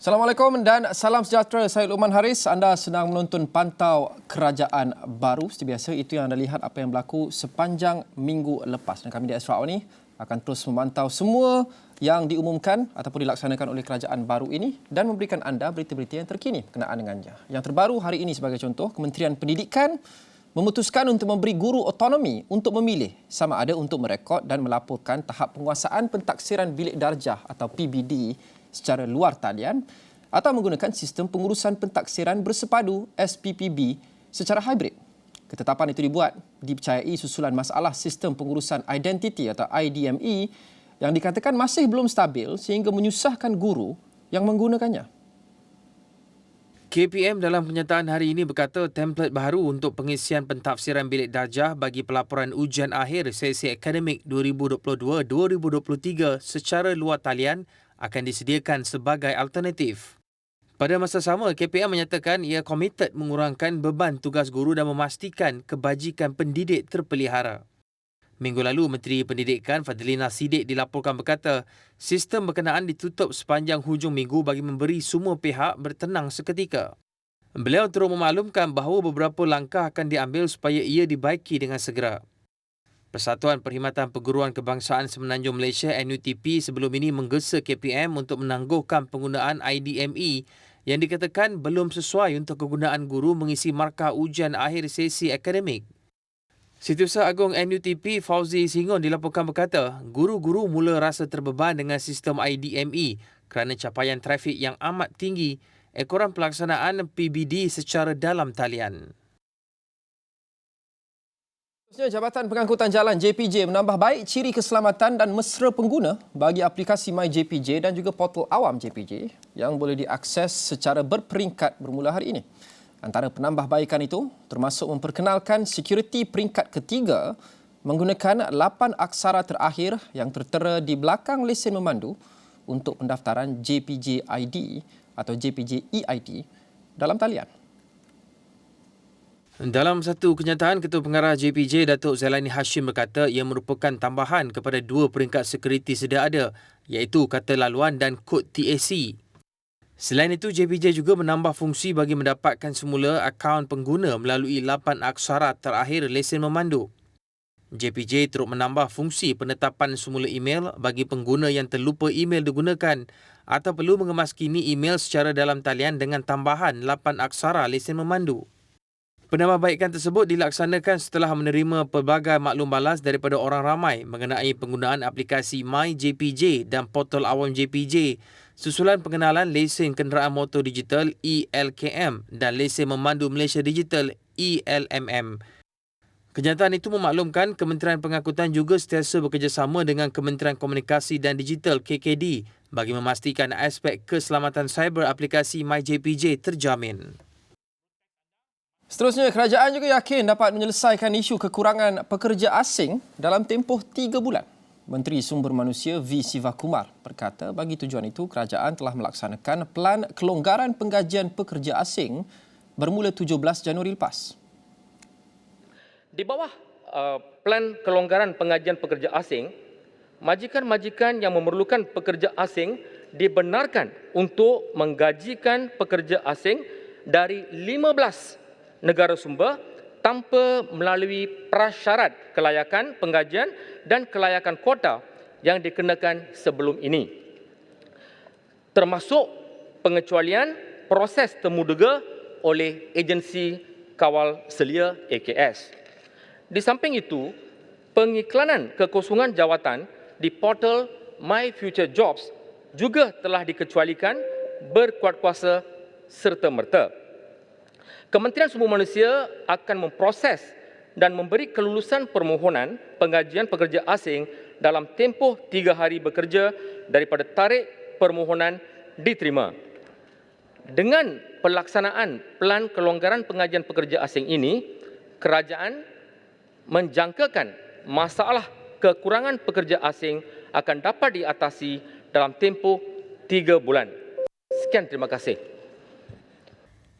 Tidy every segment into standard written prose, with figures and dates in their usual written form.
Assalamualaikum dan salam sejahtera. Saya Luqman Haris. Anda sedang menonton Pantau Kerajaan Baru. Seperti biasa, itu yang anda lihat apa yang berlaku sepanjang minggu lepas. Dan kami di Astro ni akan terus memantau semua yang diumumkan ataupun dilaksanakan oleh Kerajaan Baru ini dan memberikan anda berita-berita yang terkini berkenaan dengannya. Yang terbaru hari ini sebagai contoh, Kementerian Pendidikan memutuskan untuk memberi guru otonomi untuk memilih sama ada untuk merekod dan melaporkan tahap penguasaan pentaksiran bilik darjah atau PBD secara luar talian atau menggunakan sistem pengurusan pentaksiran bersepadu SPPB secara hybrid. Ketetapan itu dipercayai susulan masalah sistem pengurusan identiti atau IDME yang dikatakan masih belum stabil sehingga menyusahkan guru yang menggunakannya. KPM dalam pernyataan hari ini berkata template baru untuk pengisian pentafsiran bilik darjah bagi pelaporan ujian akhir sesi akademik 2022-2023 secara luar talian akan disediakan sebagai alternatif. Pada masa sama, KPM menyatakan ia komited mengurangkan beban tugas guru dan memastikan kebajikan pendidik terpelihara. Minggu lalu, Menteri Pendidikan Fadlina Siddiq dilaporkan berkata, sistem berkenaan ditutup sepanjang hujung minggu bagi memberi semua pihak bertenang seketika. Beliau terus memaklumkan bahawa beberapa langkah akan diambil supaya ia dibaiki dengan segera. Persatuan Perkhidmatan Perguruan Kebangsaan Semenanjung Malaysia NUTP sebelum ini menggesa KPM untuk menangguhkan penggunaan IDME yang dikatakan belum sesuai untuk kegunaan guru mengisi markah ujian akhir sesi akademik. Setiausaha Agung NUTP Fauzi Singon dilaporkan berkata, guru-guru mula rasa terbeban dengan sistem IDME kerana capaian trafik yang amat tinggi, ekoran pelaksanaan PBD secara dalam talian. Jabatan Pengangkutan Jalan JPJ menambah baik ciri keselamatan dan mesra pengguna bagi aplikasi MyJPJ dan juga portal awam JPJ yang boleh diakses secara berperingkat bermula hari ini. Antara penambahbaikan itu termasuk memperkenalkan sekuriti peringkat ketiga menggunakan 8 aksara terakhir yang tertera di belakang lesen memandu untuk pendaftaran JPJ ID atau JPJ EID dalam talian. Dalam satu kenyataan, Ketua Pengarah JPJ Datuk Zailani Hashim berkata ia merupakan tambahan kepada 2 peringkat sekuriti sedia ada iaitu kata laluan dan kod TAC. Selain itu, JPJ juga menambah fungsi bagi mendapatkan semula akaun pengguna melalui 8 aksara terakhir lesen memandu. JPJ turut menambah fungsi penetapan semula email bagi pengguna yang terlupa email digunakan atau perlu mengemaskini email secara dalam talian dengan tambahan 8 aksara lesen memandu. Penambahbaikan tersebut dilaksanakan setelah menerima pelbagai maklum balas daripada orang ramai mengenai penggunaan aplikasi MyJPJ dan portal awam JPJ susulan pengenalan lesen kenderaan motor digital ELKM dan lesen memandu Malaysia Digital ELMM. Kenyataan itu memaklumkan Kementerian Pengangkutan juga sentiasa bekerjasama dengan Kementerian Komunikasi dan Digital KKD bagi memastikan aspek keselamatan cyber aplikasi MyJPJ terjamin. Seterusnya, kerajaan juga yakin dapat menyelesaikan isu kekurangan pekerja asing dalam tempoh 3 bulan. Menteri Sumber Manusia V. Sivakumar berkata bagi tujuan itu, kerajaan telah melaksanakan pelan kelonggaran penggajian pekerja asing bermula 17 Januari lepas. Di bawah pelan kelonggaran penggajian pekerja asing, majikan-majikan yang memerlukan pekerja asing dibenarkan untuk menggajikan pekerja asing dari 15 negara sumber tanpa melalui prasyarat kelayakan penggajian dan kelayakan kuota yang dikenakan sebelum ini. Termasuk pengecualian proses temuduga oleh agensi kawal selia AKS. Di samping itu, pengiklanan kekosongan jawatan di portal My Future Jobs juga telah dikecualikan berkuat kuasa serta-merta. Kementerian Sumber Manusia akan memproses dan memberi kelulusan permohonan penggajian pekerja asing dalam tempoh 3 hari bekerja daripada tarikh permohonan diterima. Dengan pelaksanaan pelan kelonggaran penggajian pekerja asing ini, kerajaan menjangkakan masalah kekurangan pekerja asing akan dapat diatasi dalam tempoh 3 bulan. Sekian, terima kasih.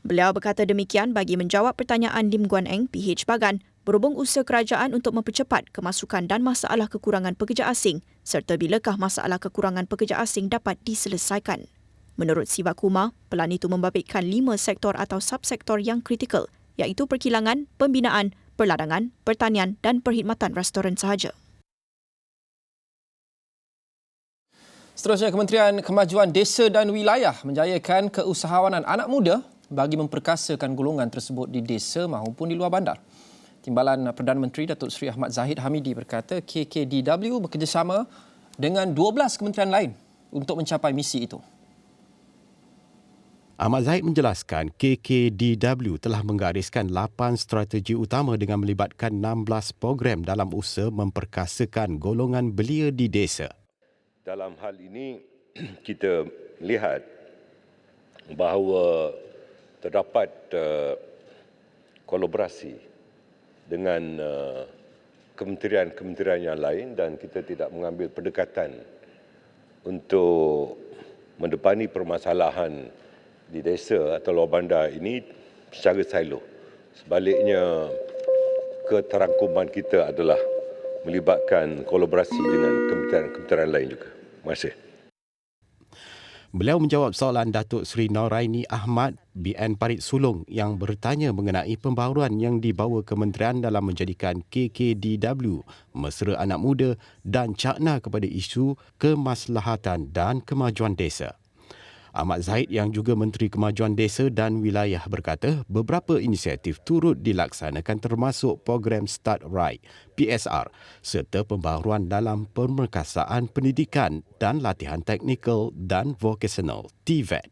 Beliau berkata demikian bagi menjawab pertanyaan Lim Guan Eng, PH Bagan, berhubung usaha kerajaan untuk mempercepat kemasukan dan masalah kekurangan pekerja asing serta bilakah masalah kekurangan pekerja asing dapat diselesaikan. Menurut Siva Kumar, pelan itu membabitkan 5 sektor atau subsektor yang kritikal, iaitu perkilangan, pembinaan, perladangan, pertanian dan perkhidmatan restoran sahaja. Seterusnya, Kementerian Kemajuan Desa dan Wilayah menjayakan keusahawanan anak muda bagi memperkasakan golongan tersebut di desa maupun di luar bandar. Timbalan Perdana Menteri Datuk Seri Ahmad Zahid Hamidi berkata KKDW bekerjasama dengan 12 kementerian lain untuk mencapai misi itu. Ahmad Zahid menjelaskan KKDW telah menggariskan 8 strategi utama dengan melibatkan 16 program dalam usaha memperkasakan golongan belia di desa. Dalam hal ini, kita lihat bahawa terdapat kolaborasi dengan kementerian-kementerian yang lain dan kita tidak mengambil pendekatan untuk mendepani permasalahan di desa atau luar bandar ini secara silo. Sebaliknya, keterangkuman kita adalah melibatkan kolaborasi dengan kementerian-kementerian lain juga. Terima kasih. Beliau menjawab soalan Datuk Seri Noraini Ahmad BN Parit Sulong yang bertanya mengenai pembaharuan yang dibawa kementerian dalam menjadikan KKDW mesra anak muda dan cakna kepada isu kemaslahatan dan kemajuan desa. Ahmad Zahid yang juga Menteri Kemajuan Desa dan Wilayah berkata beberapa inisiatif turut dilaksanakan termasuk program Start Right PSR serta pembaharuan dalam pemerkasaan pendidikan dan latihan teknikal dan vocational TVET.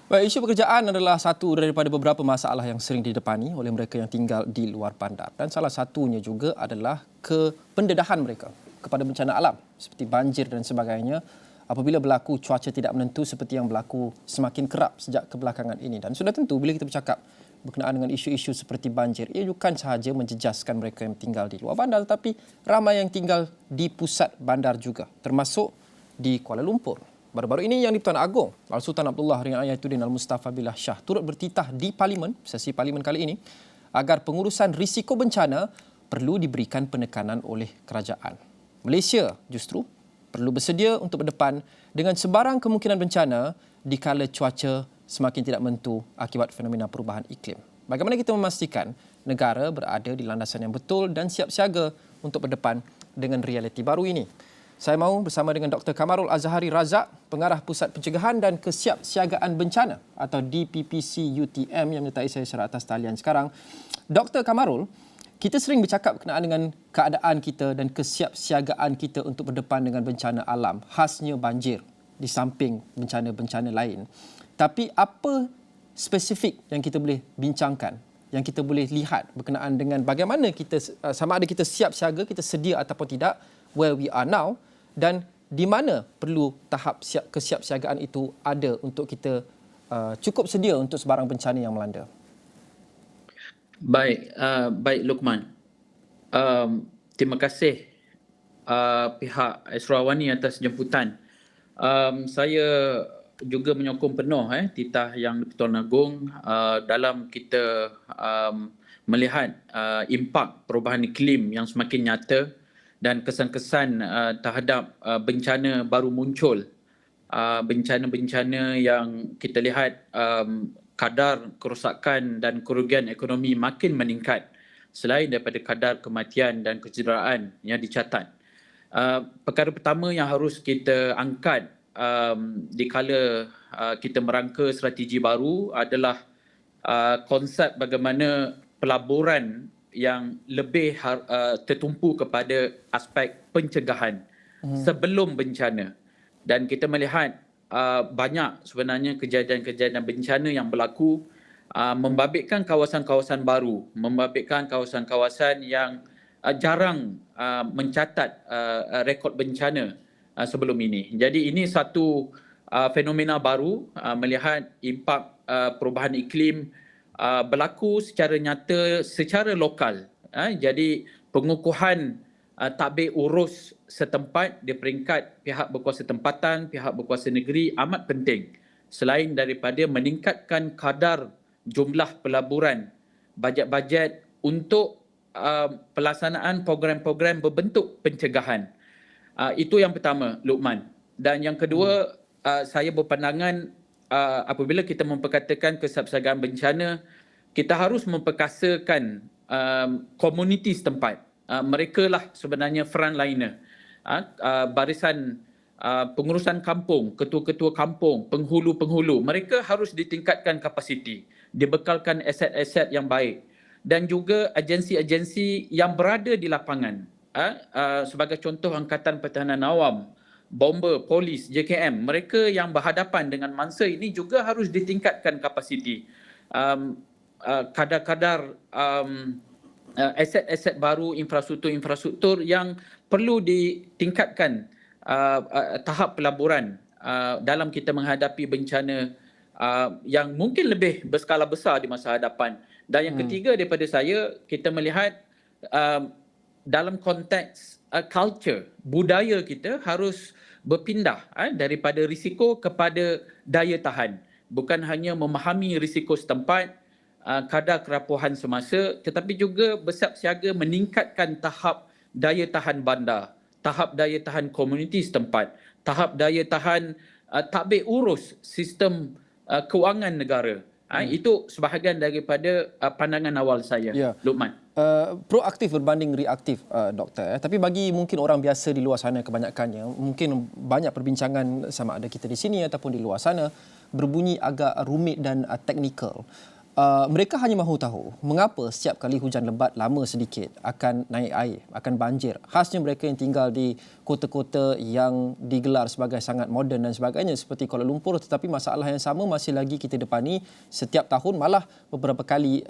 Baik, isu pekerjaan adalah satu daripada beberapa masalah yang sering didepani oleh mereka yang tinggal di luar bandar dan salah satunya juga adalah kependedahan mereka kepada bencana alam seperti banjir dan sebagainya apabila berlaku cuaca tidak menentu seperti yang berlaku semakin kerap sejak kebelakangan ini. Dan sudah tentu bila kita bercakap berkenaan dengan isu-isu seperti banjir, ia bukan sahaja menjejaskan mereka yang tinggal di luar bandar tetapi ramai yang tinggal di pusat bandar juga, termasuk di Kuala Lumpur. Baru-baru ini Yang di-Pertuan Agong Al-Sultan Abdullah Ringan Ayatuddin Al-Mustafa Billah Shah turut bertitah di Parlimen, sesi Parlimen kali ini, agar pengurusan risiko bencana perlu diberikan penekanan oleh kerajaan. Malaysia justru perlu bersedia untuk berdepan dengan sebarang kemungkinan bencana dikala cuaca semakin tidak menentu akibat fenomena perubahan iklim. Bagaimana kita memastikan negara berada di landasan yang betul dan siap siaga untuk berdepan dengan realiti baru ini? Saya mahu bersama dengan Dr. Kamarul Azhari Razak, Pengarah Pusat Pencegahan dan Kesiapsiagaan Bencana atau DPPC UTM yang menyertai saya secara atas talian sekarang. Dr. Kamarul, kita sering bercakap berkenaan dengan keadaan kita dan kesiapsiagaan kita untuk berdepan dengan bencana alam, khasnya banjir di samping bencana-bencana lain. Tapi apa spesifik yang kita boleh bincangkan, yang kita boleh lihat berkenaan dengan bagaimana kita, sama ada kita siap siaga, kita sedia ataupun tidak, where we are now, dan di mana perlu tahap kesiapsiagaan itu ada untuk kita cukup sedia untuk sebarang bencana yang melanda. Baik Luqman. Terima kasih pihak Esrawani atas jemputan. Saya juga menyokong penuh titah Yang di-Pertuan Agong dalam kita melihat impak perubahan iklim yang semakin nyata dan kesan-kesan terhadap bencana baru muncul. Bencana-bencana yang kita lihat kadar kerosakan dan kerugian ekonomi makin meningkat selain daripada kadar kematian dan kecederaan yang dicatat. Perkara pertama yang harus kita angkat dikala kita merangka strategi baru adalah konsep bagaimana pelaburan yang lebih tertumpu kepada aspek pencegahan sebelum bencana. Dan kita melihat banyak sebenarnya kejadian-kejadian bencana yang berlaku membabitkan kawasan-kawasan baru, membabitkan kawasan-kawasan yang jarang mencatat rekod bencana sebelum ini. Jadi ini satu fenomena baru melihat impak perubahan iklim berlaku secara nyata secara lokal. Jadi pengukuhan tadbir urus setempat di peringkat pihak berkuasa tempatan, pihak berkuasa negeri amat penting. Selain daripada meningkatkan kadar jumlah pelaburan, bajet-bajet untuk pelaksanaan program-program berbentuk pencegahan. Itu yang pertama, Luqman. Dan yang kedua, saya berpandangan apabila kita memperkatakan kesiapsiagaan bencana, kita harus memperkasakan komuniti setempat. Mereka lah sebenarnya frontliner. Barisan pengurusan kampung, ketua-ketua kampung, penghulu-penghulu, mereka harus ditingkatkan kapasiti, dibekalkan aset-aset yang baik, dan juga agensi-agensi yang berada di lapangan. Sebagai contoh Angkatan Pertahanan Awam, bomber, polis, JKM, mereka yang berhadapan dengan mangsa ini juga harus ditingkatkan kapasiti. Kadar-kadar aset-aset baru, infrastruktur yang perlu ditingkatkan tahap pelaburan dalam kita menghadapi bencana yang mungkin lebih berskala besar di masa hadapan. Dan yang ketiga daripada saya, kita melihat dalam konteks culture, budaya kita harus berpindah daripada risiko kepada daya tahan. Bukan hanya memahami risiko setempat, kadar kerapuhan semasa, tetapi juga bersiap siaga meningkatkan tahap daya tahan bandar, tahap daya tahan komuniti setempat, tahap daya tahan tadbir urus sistem kewangan negara. Itu sebahagian daripada pandangan awal saya, Luqman. Proaktif berbanding reaktif, Doktor. Tapi bagi mungkin orang biasa di luar sana kebanyakannya, mungkin banyak perbincangan sama ada kita di sini ataupun di luar sana, berbunyi agak rumit dan teknikal. Mereka hanya mahu tahu mengapa setiap kali hujan lebat lama sedikit akan naik air, akan banjir. Khasnya mereka yang tinggal di kota-kota yang digelar sebagai sangat moden dan sebagainya seperti Kuala Lumpur, tetapi masalah yang sama masih lagi kita depani setiap tahun, malah beberapa kali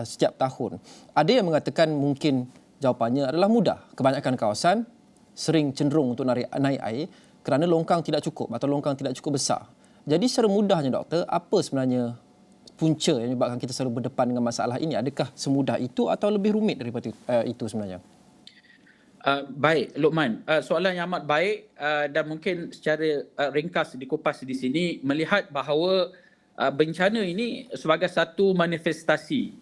setiap tahun. Ada yang mengatakan mungkin jawapannya adalah mudah. Kebanyakan kawasan sering cenderung untuk naik air kerana longkang tidak cukup atau longkang tidak cukup besar. Jadi secara mudahnya, Doktor, apa sebenarnya punca yang menyebabkan kita selalu berdepan dengan masalah ini? Adakah semudah itu atau lebih rumit daripada itu sebenarnya? Baik, Luqman. Soalan yang amat baik dan mungkin secara ringkas dikupas di sini, melihat bahawa bencana ini sebagai satu manifestasi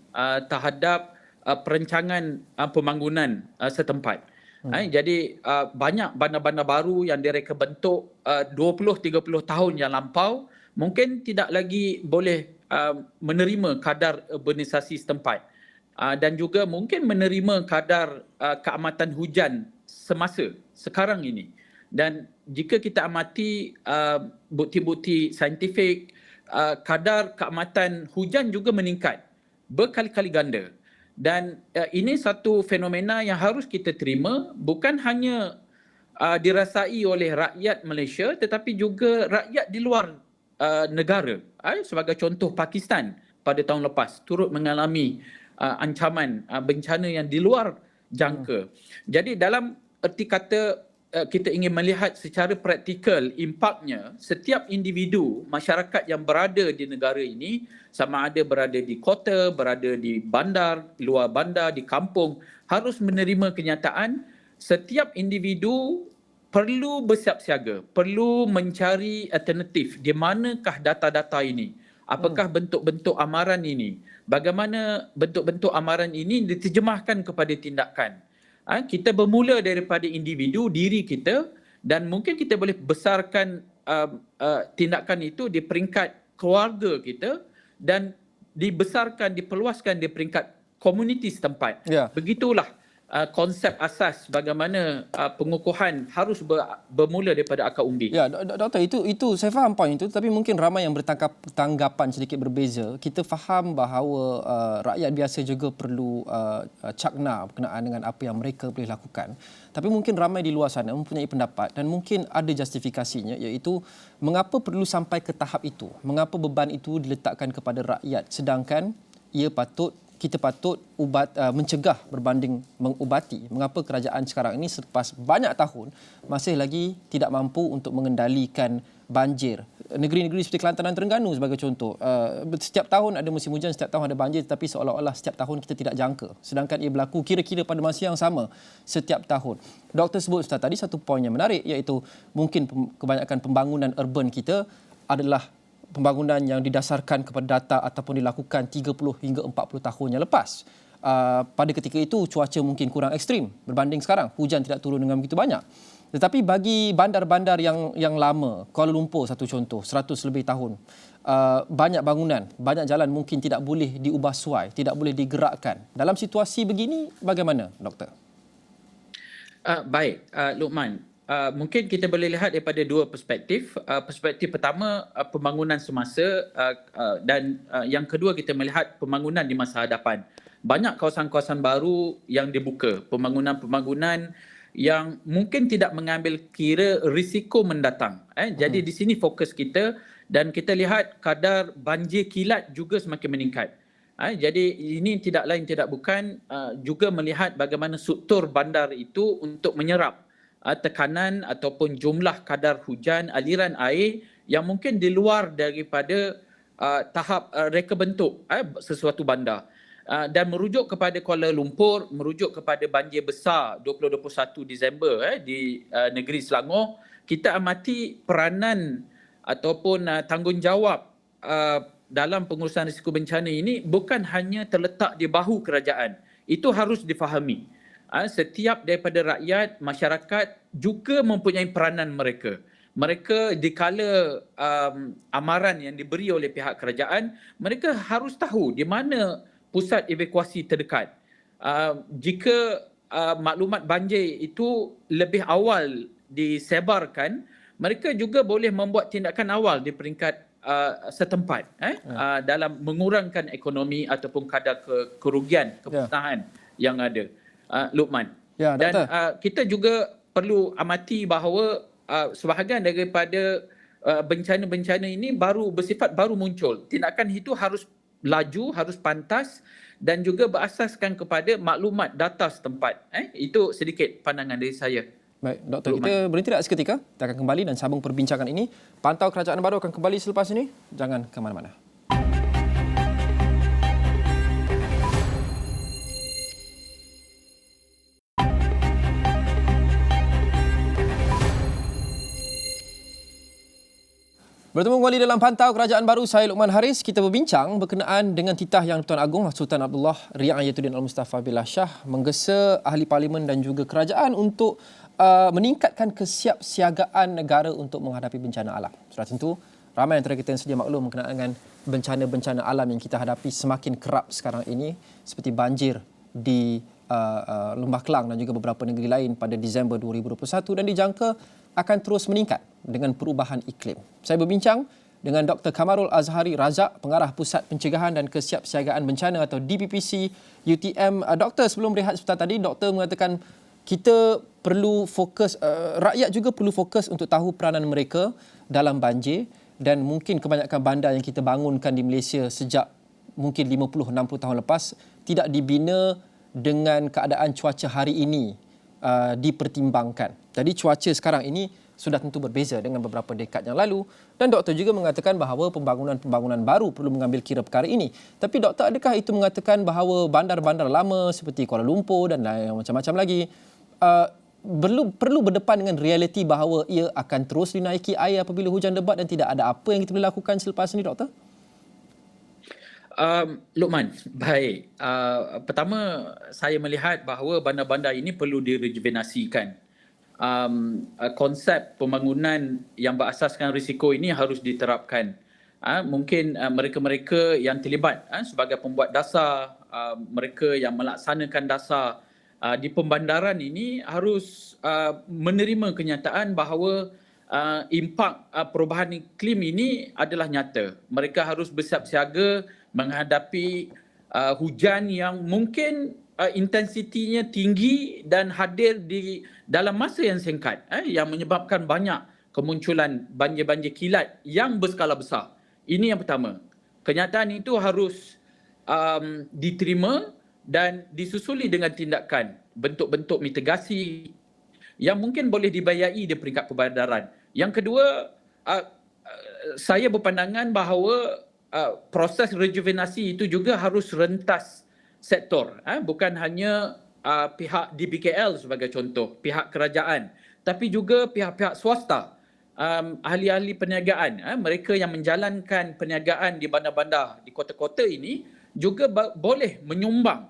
terhadap perancangan pembangunan setempat. Jadi banyak bandar-bandar baru yang direka bentuk 20-30 tahun yang lampau mungkin tidak lagi boleh menerima kadar urbanisasi setempat dan juga mungkin menerima kadar keamatan hujan semasa sekarang ini. Dan jika kita amati bukti-bukti saintifik, kadar keamatan hujan juga meningkat berkali-kali ganda. Dan ini satu fenomena yang harus kita terima, bukan hanya dirasai oleh rakyat Malaysia tetapi juga rakyat di luar negara. Sebagai contoh, Pakistan pada tahun lepas turut mengalami ancaman bencana yang di luar jangka. Jadi dalam erti kata kita ingin melihat secara praktikal impaknya, setiap individu masyarakat yang berada di negara ini, sama ada berada di kota, berada di bandar, luar bandar, di kampung, harus menerima kenyataan setiap individu perlu bersiap siaga, perlu mencari alternatif. Di manakah data-data ini? Apakah bentuk-bentuk amaran ini? Bagaimana bentuk-bentuk amaran ini diterjemahkan kepada tindakan? Kita bermula daripada individu, diri kita, dan mungkin kita boleh besarkan tindakan itu di peringkat keluarga kita dan dibesarkan, diperluaskan di peringkat komuniti setempat. Begitulah konsep asas bagaimana pengukuhan harus bermula daripada akar umbi. Ya, Doktor, itu saya faham poin itu, tapi mungkin ramai yang bertanggapan sedikit berbeza. Kita faham bahawa rakyat biasa juga perlu cakna berkenaan dengan apa yang mereka boleh lakukan. Tapi mungkin ramai di luar sana mempunyai pendapat dan mungkin ada justifikasinya, iaitu mengapa perlu sampai ke tahap itu? Mengapa beban itu diletakkan kepada rakyat sedangkan kita patut mencegah berbanding mengubati? Mengapa kerajaan sekarang ini selepas banyak tahun masih lagi tidak mampu untuk mengendalikan banjir? Negeri-negeri seperti Kelantan dan Terengganu sebagai contoh, setiap tahun ada musim hujan, setiap tahun ada banjir, tapi seolah-olah setiap tahun kita tidak jangka, sedangkan ia berlaku kira-kira pada masa yang sama setiap tahun. Doktor sebut Ustaz tadi satu poin yang menarik, iaitu mungkin kebanyakan pembangunan urban kita adalah pembangunan yang didasarkan kepada data ataupun dilakukan 30 hingga 40 tahun yang lepas. pada ketika itu cuaca mungkin kurang ekstrim berbanding sekarang. Hujan tidak turun dengan begitu banyak. Tetapi bagi bandar-bandar yang lama, Kuala Lumpur satu contoh, 100 lebih tahun, banyak bangunan, banyak jalan mungkin tidak boleh diubah suai, tidak boleh digerakkan. Dalam situasi begini, bagaimana, Doktor? Baik, Luqman. Mungkin kita boleh lihat daripada dua perspektif. Perspektif pertama, pembangunan semasa dan yang kedua kita melihat pembangunan di masa hadapan. Banyak kawasan-kawasan baru yang dibuka, pembangunan-pembangunan yang mungkin tidak mengambil kira risiko mendatang. Jadi di sini fokus kita dan kita lihat kadar banjir kilat juga semakin meningkat. Jadi ini tidak lain tidak bukan juga melihat bagaimana struktur bandar itu untuk menyerap tekanan ataupun jumlah kadar hujan, aliran air yang mungkin di luar daripada tahap reka bentuk sesuatu bandar. Dan merujuk kepada Kuala Lumpur, merujuk kepada banjir besar 2021 Disember di negeri Selangor, kita amati peranan ataupun tanggungjawab dalam pengurusan risiko bencana ini bukan hanya terletak di bahu kerajaan. Itu harus difahami. Setiap daripada rakyat, masyarakat juga mempunyai peranan mereka. Mereka dikala amaran yang diberi oleh pihak kerajaan, mereka harus tahu di mana pusat evakuasi terdekat. Jika maklumat banjir itu lebih awal disebarkan, mereka juga boleh membuat tindakan awal di peringkat setempat dalam mengurangkan ekonomi ataupun kadar kerugian, kemusnahan yang ada. Luqman. Ya, dan kita juga perlu amati bahawa sebahagian daripada bencana-bencana ini bersifat baru muncul. Tindakan itu harus laju, harus pantas dan juga berasaskan kepada maklumat data setempat. Itu sedikit pandangan dari saya. Baik, Doktor, kita berhenti tak seketika. Kita akan kembali dan sambung perbincangan ini. Pantau Kerajaan Baru akan kembali selepas ini. Jangan ke mana-mana. Bertemu kembali dalam Pantau Kerajaan Baru, saya Luqman Haris. Kita berbincang berkenaan dengan titah Yang Tuan Agong Sultan Abdullah Riang Ayatuddin Al-Mustafa Billah Shah menggesa ahli parlimen dan juga kerajaan untuk meningkatkan kesiapsiagaan negara untuk menghadapi bencana alam. Sudah tentu, ramai antara kita yang sedia maklum berkenaan dengan bencana-bencana alam yang kita hadapi semakin kerap sekarang ini, seperti banjir di Lembah Kelang dan juga beberapa negeri lain pada Disember 2021 dan dijangka akan terus meningkat dengan perubahan iklim. Saya berbincang dengan Dr. Kamarul Azhari Razak, Pengarah Pusat Pencegahan dan Kesiapsiagaan Bencana atau DPPC UTM. Doktor, sebelum berehat sebentar tadi, Doktor mengatakan kita perlu fokus, rakyat juga perlu fokus untuk tahu peranan mereka dalam banjir dan mungkin kebanyakan bandar yang kita bangunkan di Malaysia sejak mungkin 50-60 tahun lepas tidak dibina dengan keadaan cuaca hari ini dipertimbangkan. Jadi cuaca sekarang ini sudah tentu berbeza dengan beberapa dekad yang lalu dan doktor juga mengatakan bahawa pembangunan baru perlu mengambil kira perkara ini. Tapi doktor, adakah itu mengatakan bahawa bandar-bandar lama seperti Kuala Lumpur dan macam-macam lagi perlu berdepan dengan realiti bahawa ia akan terus dinaiki air apabila hujan lebat dan tidak ada apa yang kita boleh lakukan selepas ini, doktor? Luqman, baik. Pertama, saya melihat bahawa bandar-bandar ini perlu direjuvenasikan. Konsep pembangunan yang berasaskan risiko ini harus diterapkan. Mungkin mereka-mereka yang terlibat sebagai pembuat dasar, mereka yang melaksanakan dasar di pembandaran ini harus menerima kenyataan bahawa impak perubahan iklim ini adalah nyata. Mereka harus bersiap siaga menghadapi hujan yang mungkin intensitinya tinggi dan hadir di dalam masa yang singkat yang menyebabkan banyak kemunculan banjir-banjir kilat yang berskala besar. Ini yang pertama. Kenyataan itu harus diterima dan disusuli dengan tindakan bentuk-bentuk mitigasi yang mungkin boleh dibayai di peringkat perbandaran. Yang kedua, saya berpandangan bahawa proses rejuvenasi itu juga harus rentas sektor. Bukan hanya pihak DBKL sebagai contoh, pihak kerajaan, tapi juga pihak-pihak swasta, ahli-ahli perniagaan, mereka yang menjalankan perniagaan di bandar-bandar di kota-kota ini juga boleh menyumbang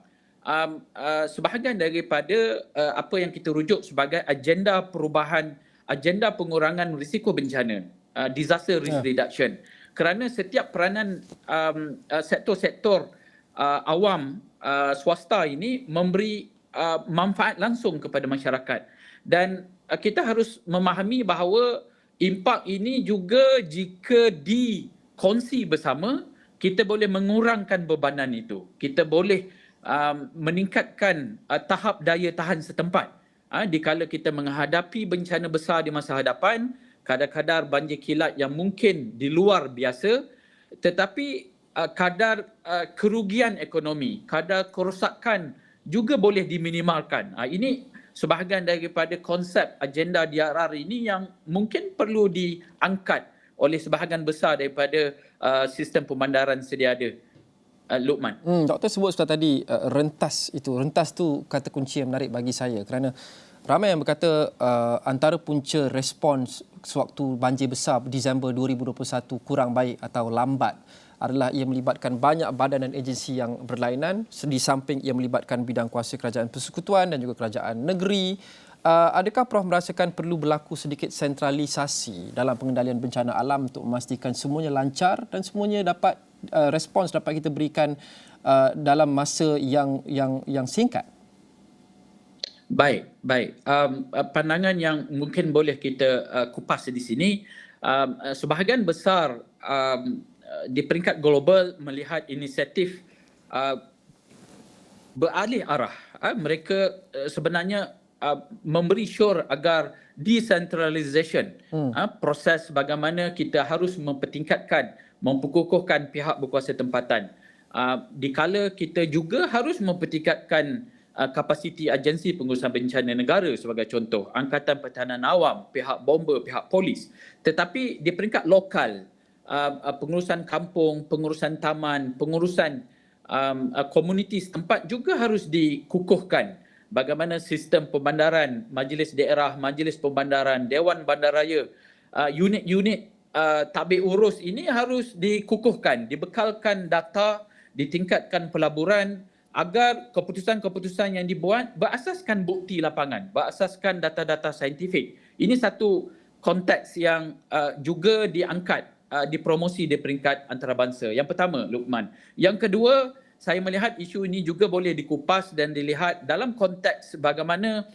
sebahagian daripada apa yang kita rujuk sebagai agenda perubahan, agenda pengurangan risiko bencana, disaster risk reduction. Kerana setiap peranan sektor-sektor awam swasta ini memberi manfaat langsung kepada masyarakat. Dan kita harus memahami bahawa impak ini juga jika dikongsi bersama, kita boleh mengurangkan bebanan itu. Kita boleh meningkatkan tahap daya tahan setempat. Dikala kita menghadapi bencana besar di masa hadapan, kadar-kadar banjir kilat yang mungkin di luar biasa, tetapi kadar kerugian ekonomi, kadar kerosakan juga boleh diminimalkan. Ini sebahagian daripada konsep agenda DRR ini yang mungkin perlu diangkat oleh sebahagian besar daripada sistem pemandaran sedia ada. Luqman. Doktor sebut sebentar tadi rentas itu. Rentas tu kata kunci yang menarik bagi saya kerana ramai yang berkata antara punca respons sewaktu banjir besar Disember 2021 kurang baik atau lambat adalah ia melibatkan banyak badan dan agensi yang berlainan, di samping ia melibatkan bidang kuasa kerajaan persekutuan dan juga kerajaan negeri. Adakah Prof merasakan perlu berlaku sedikit sentralisasi dalam pengendalian bencana alam untuk memastikan semuanya lancar dan semuanya dapat respons dapat kita berikan dalam masa yang singkat? Baik. Pandangan yang mungkin boleh kita kupas di sini, sebahagian besar di peringkat global melihat inisiatif beralih arah. Mereka sebenarnya memberi sure agar decentralization, proses bagaimana kita harus mempertingkatkan, memperkukuhkan pihak berkuasa tempatan. Dikala kita juga harus mempertingkatkan kapasiti agensi pengurusan bencana negara sebagai contoh, Angkatan Pertahanan Awam, pihak bomber, pihak polis. Tetapi di peringkat lokal, pengurusan kampung, pengurusan taman, pengurusan komuniti setempat juga harus dikukuhkan. Bagaimana sistem pemandaran, majlis daerah, majlis pemandaran, Dewan Bandaraya, unit-unit tadbir urus ini harus dikukuhkan, dibekalkan data, ditingkatkan pelaburan agar keputusan-keputusan yang dibuat berasaskan bukti lapangan, berasaskan data-data saintifik. Ini satu konteks yang juga diangkat, dipromosi di peringkat antarabangsa. Yang pertama, Luqman. Yang kedua, saya melihat isu ini juga boleh dikupas dan dilihat dalam konteks bagaimana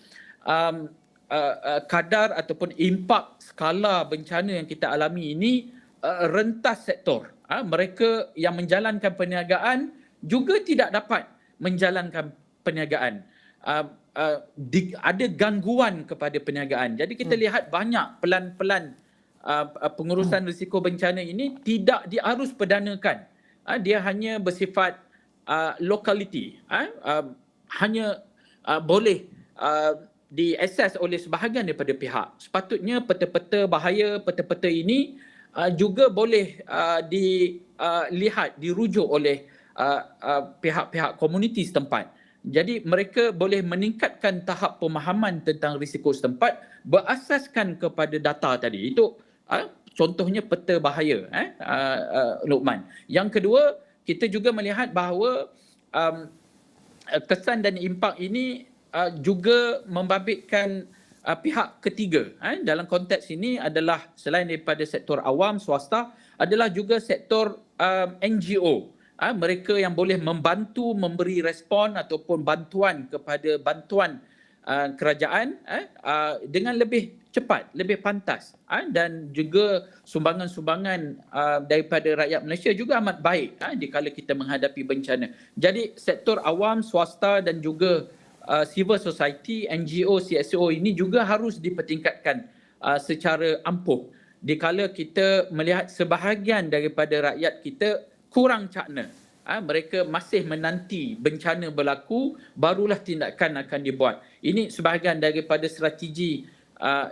kadar ataupun impak skala bencana yang kita alami ini rentas sektor. Mereka yang menjalankan perniagaan juga tidak dapat menjalankan perniagaan. Ada gangguan kepada perniagaan. Jadi kita lihat banyak pelan-pelan pengurusan risiko bencana ini tidak diarus perdanakan. Dia hanya bersifat locality, hanya boleh diakses oleh sebahagian daripada pihak. Sepatutnya peta-peta bahaya, peta-peta ini juga boleh dilihat, dirujuk oleh pihak-pihak komuniti setempat. Jadi mereka boleh meningkatkan tahap pemahaman tentang risiko setempat berasaskan kepada data tadi. Itu contohnya peta bahaya, Luqman. Yang kedua, kita juga melihat bahawa kesan dan impak ini juga membabitkan pihak ketiga. Dalam konteks ini adalah selain daripada sektor awam, swasta, adalah juga sektor NGO. Mereka yang boleh membantu memberi respon ataupun bantuan kepada bantuan kerajaan dengan lebih cepat, lebih pantas, dan juga sumbangan-sumbangan daripada rakyat Malaysia juga amat baik dikala kita menghadapi bencana. Jadi sektor awam, swasta dan juga civil society, NGO, CSO ini juga harus dipertingkatkan secara ampuh. Dikala kita melihat sebahagian daripada rakyat kita kurang cakna, mereka masih menanti bencana berlaku, barulah tindakan akan dibuat. Ini sebahagian daripada strategi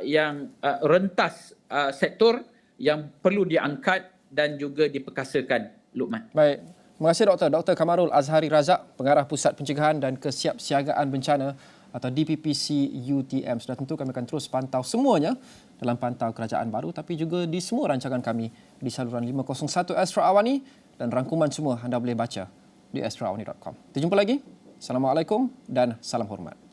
yang rentas sektor yang perlu diangkat dan juga diperkasakan, Luqman. Baik. Terima kasih Dr. Dr. Kamarul Azhari Razak, Pengarah Pusat Pencegahan dan Kesiapsiagaan Bencana atau DPPC UTM. Sudah tentu kami akan terus pantau semuanya dalam Pantau Kerajaan Baru, tapi juga di semua rancangan kami di saluran 501 Astro Awani, dan rangkuman semua anda boleh baca di astroawani.com. Kita jumpa lagi. Assalamualaikum dan salam hormat.